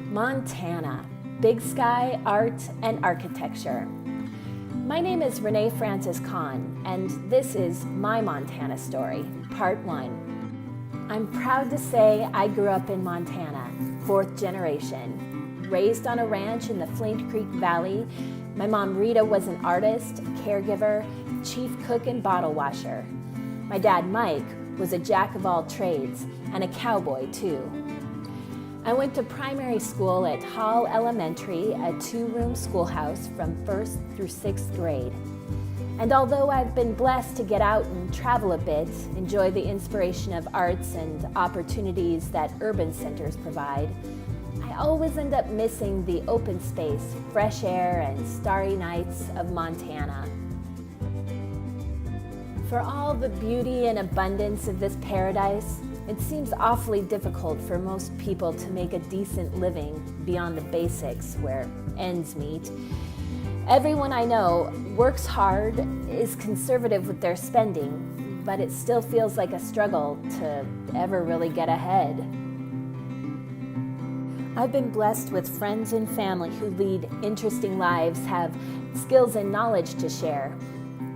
Montana, big sky, art, and architecture. My name is Renee Francis Kahn, and this is My Montana Story, Part 1. I'm proud to say I grew up in Montana, 4th generation. Raised on a ranch in the Flint Creek Valley, my mom Rita was an artist, caregiver, chief cook, and bottle washer. My dad Mike was a jack of all trades and a cowboy too. I went to primary school at Hall Elementary, a 2-room schoolhouse from 1st through 6th grade. And although I've been blessed to get out and travel a bit, enjoy the inspiration of arts and opportunities that urban centers provide, I always end up missing the open space, fresh air, and starry nights of Montana. For all the beauty and abundance of this paradise, it seems awfully difficult for most people to make a decent living beyond the basics where ends meet. Everyone I know works hard, is conservative with their spending, but it still feels like a struggle to ever really get ahead. I've been blessed with friends and family who lead interesting lives, have skills and knowledge to share.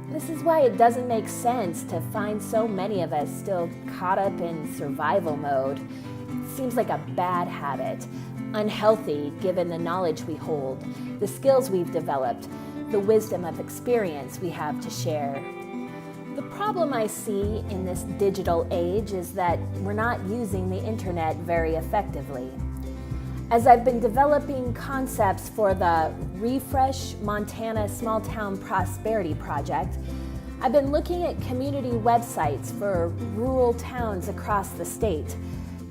This is why it doesn't make sense to find so many of us still caught up in survival mode. It seems like a bad habit, unhealthy given the knowledge we hold, the skills we've developed, the wisdom of experience we have to share. The problem I see in this digital age is that we're not using the internet very effectively. As I've been developing concepts for the Refresh Montana Small Town Prosperity Project, I've been looking at community websites for rural towns across the state.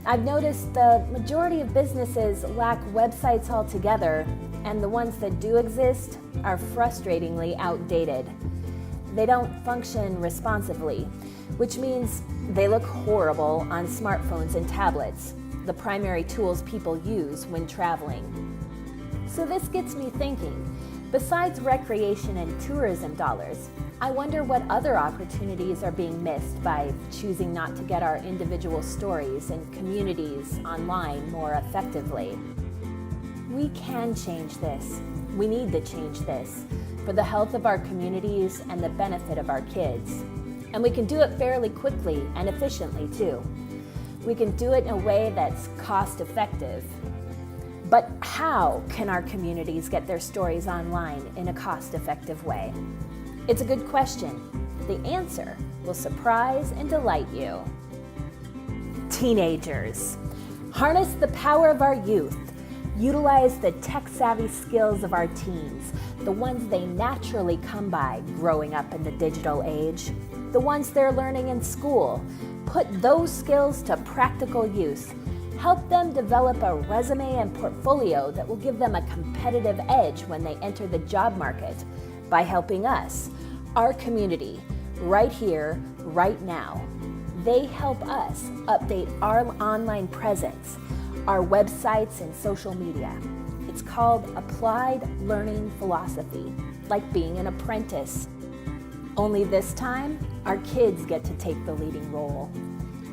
I've noticed the majority of businesses lack websites altogether, and the ones that do exist are frustratingly outdated. They don't function responsively, which means they look horrible on smartphones and tablets, the primary tools people use when traveling. So this gets me thinking, besides recreation and tourism dollars, I wonder what other opportunities are being missed by choosing not to get our individual stories and communities online more effectively. We can change this. We need to change this for the health of our communities and the benefit of our kids. And we can do it fairly quickly and efficiently too. We can do it in a way that's cost-effective. But how can our communities get their stories online in a cost-effective way? It's a good question. The answer will surprise and delight you. Teenagers. Harness the power of our youth. Utilize the tech-savvy skills of our teens, the ones they naturally come by growing up in the digital age, the ones they're learning in school. Put those skills to practical use. Help them develop a resume and portfolio that will give them a competitive edge when they enter the job market by helping us, our community, right here, right now. They help us update our online presence, our websites and social media. It's called applied learning philosophy, like being an apprentice. Only this time, our kids get to take the leading role.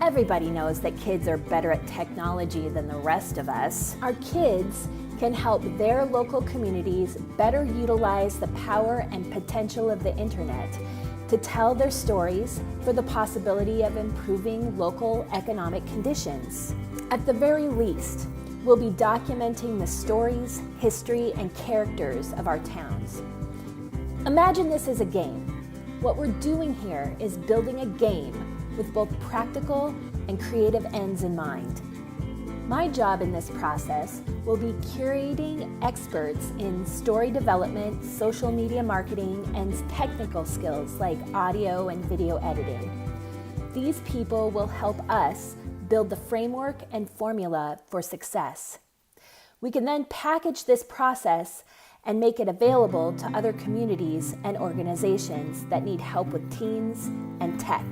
Everybody knows that kids are better at technology than the rest of us. Our kids can help their local communities better utilize the power and potential of the internet to tell their stories for the possibility of improving local economic conditions. At the very least, we'll be documenting the stories, history, and characters of our towns. Imagine this as a game. What we're doing here is building a game with both practical and creative ends in mind. My job in this process will be curating experts in story development, social media marketing, and technical skills like audio and video editing. These people will help us build the framework and formula for success. We can then package this process and make it available to other communities and organizations that need help with teens and tech.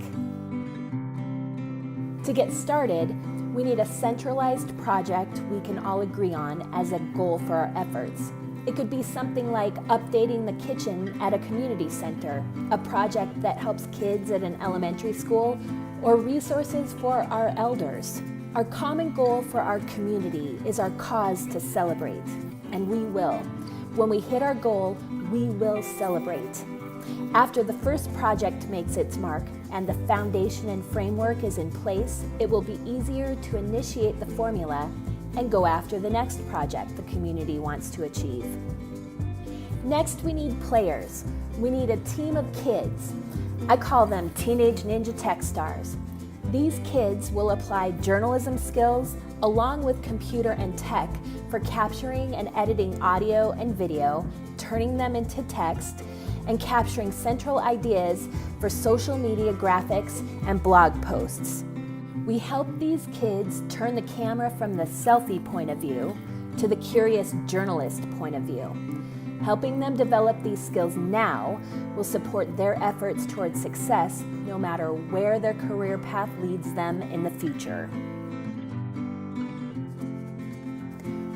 To get started, we need a centralized project we can all agree on as a goal for our efforts. It could be something like updating the kitchen at a community center, a project that helps kids at an elementary school, or resources for our elders. Our common goal for our community is our cause to celebrate, and we will. When we hit our goal, we will celebrate. After the first project makes its mark and the foundation and framework is in place, it will be easier to initiate the formula and go after the next project the community wants to achieve. Next, we need players. We need a team of kids. I call them Teenage Ninja Tech Stars. These kids will apply journalism skills along with computer and tech for capturing and editing audio and video, turning them into text, and capturing central ideas for social media graphics and blog posts. We help these kids turn the camera from the selfie point of view to the curious journalist point of view. Helping them develop these skills now will support their efforts towards success no matter where their career path leads them in the future.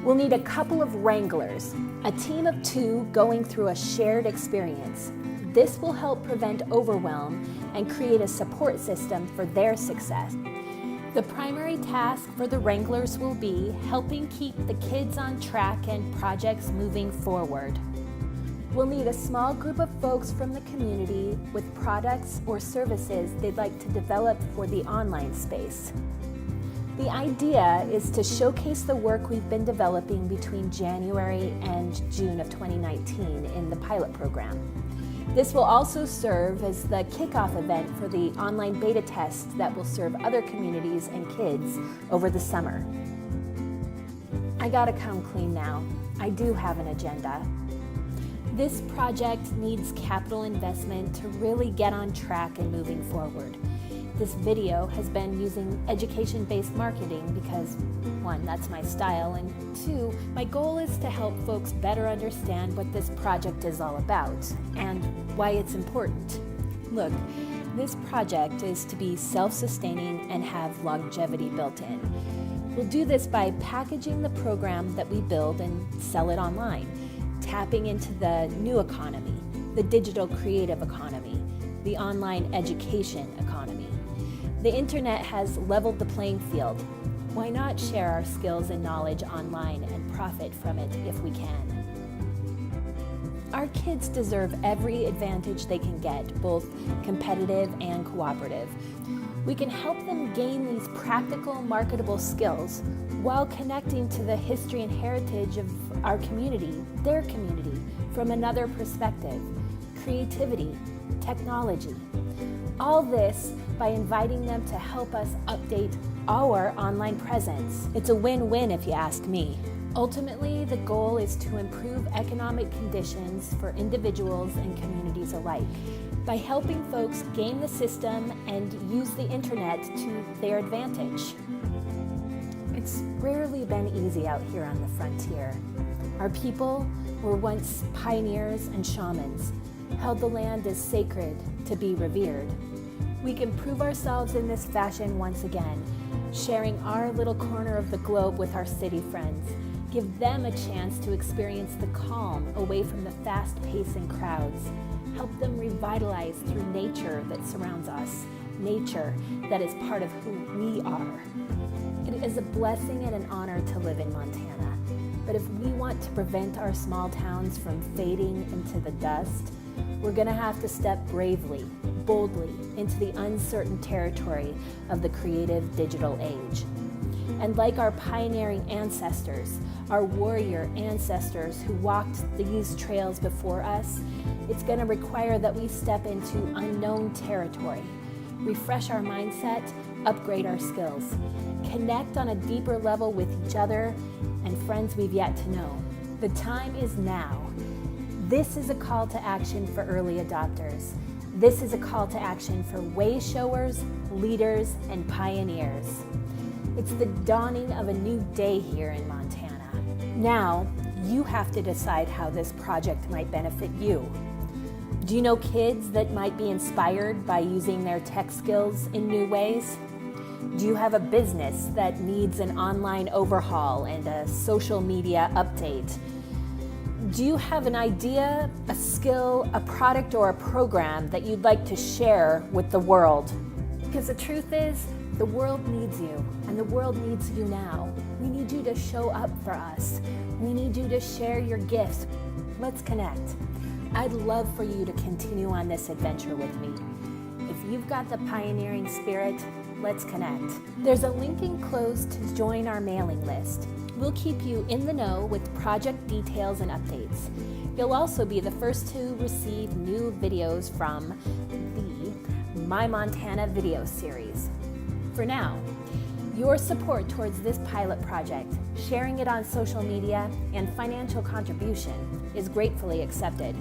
We'll need a couple of wranglers, a team of 2 going through a shared experience. This will help prevent overwhelm and create a support system for their success. The primary task for the wranglers will be helping keep the kids on track and projects moving forward. We'll need a small group of folks from the community with products or services they'd like to develop for the online space. The idea is to showcase the work we've been developing between January and June of 2019 in the pilot program. This will also serve as the kickoff event for the online beta test that will serve other communities and kids over the summer. I gotta come clean now. I do have an agenda. This project needs capital investment to really get on track and moving forward. This video has been using education-based marketing because 1, that's my style, and 2, my goal is to help folks better understand what this project is all about and why it's important. Look, this project is to be self-sustaining and have longevity built in. We'll do this by packaging the program that we build and sell it online, tapping into the new economy, the digital creative economy, the online education economy. The internet has leveled the playing field. Why not share our skills and knowledge online and profit from it if we can? Our kids deserve every advantage they can get, both competitive and cooperative. We can help them gain these practical, marketable skills while connecting to the history and heritage of our community, their community, from another perspective, creativity, technology. All this by inviting them to help us update our online presence. It's a win-win if you ask me. Ultimately, the goal is to improve economic conditions for individuals and communities alike by helping folks game the system and use the internet to their advantage. It's rarely been easy out here on the frontier. Our people were once pioneers and shamans, held the land as sacred to be revered. We can prove ourselves in this fashion once again, sharing our little corner of the globe with our city friends. Give them a chance to experience the calm away from the fast-pacing crowds. Help them revitalize through nature that surrounds us, nature that is part of who we are. It is a blessing and an honor to live in Montana. But if we want to prevent our small towns from fading into the dust, we're going to have to step bravely, boldly into the uncertain territory of the creative digital age. And like our pioneering ancestors, our warrior ancestors who walked these trails before us, it's going to require that we step into unknown territory, refresh our mindset, upgrade our skills, connect on a deeper level with each other and friends we've yet to know. The time is now. This is a call to action for early adopters. This is a call to action for way showers, leaders, and pioneers. It's the dawning of a new day here in Montana. Now, you have to decide how this project might benefit you. Do you know kids that might be inspired by using their tech skills in new ways? Do you have a business that needs an online overhaul and a social media update? Do you have an idea, a skill, a product, or a program that you'd like to share with the world? Because the truth is, the world needs you, and the world needs you now. We need you to show up for us. We need you to share your gifts. Let's connect. I'd love for you to continue on this adventure with me. If you've got the pioneering spirit, let's connect. There's a link enclosed to join our mailing list. We'll keep you in the know with project details and updates. You'll also be the first to receive new videos from the My Montana video series. For now, your support towards this pilot project, sharing it on social media, and financial contribution is gratefully accepted.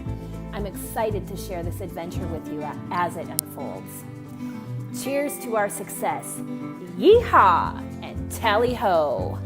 I'm excited to share this adventure with you as it unfolds. Cheers to our success. Yeehaw and tally ho!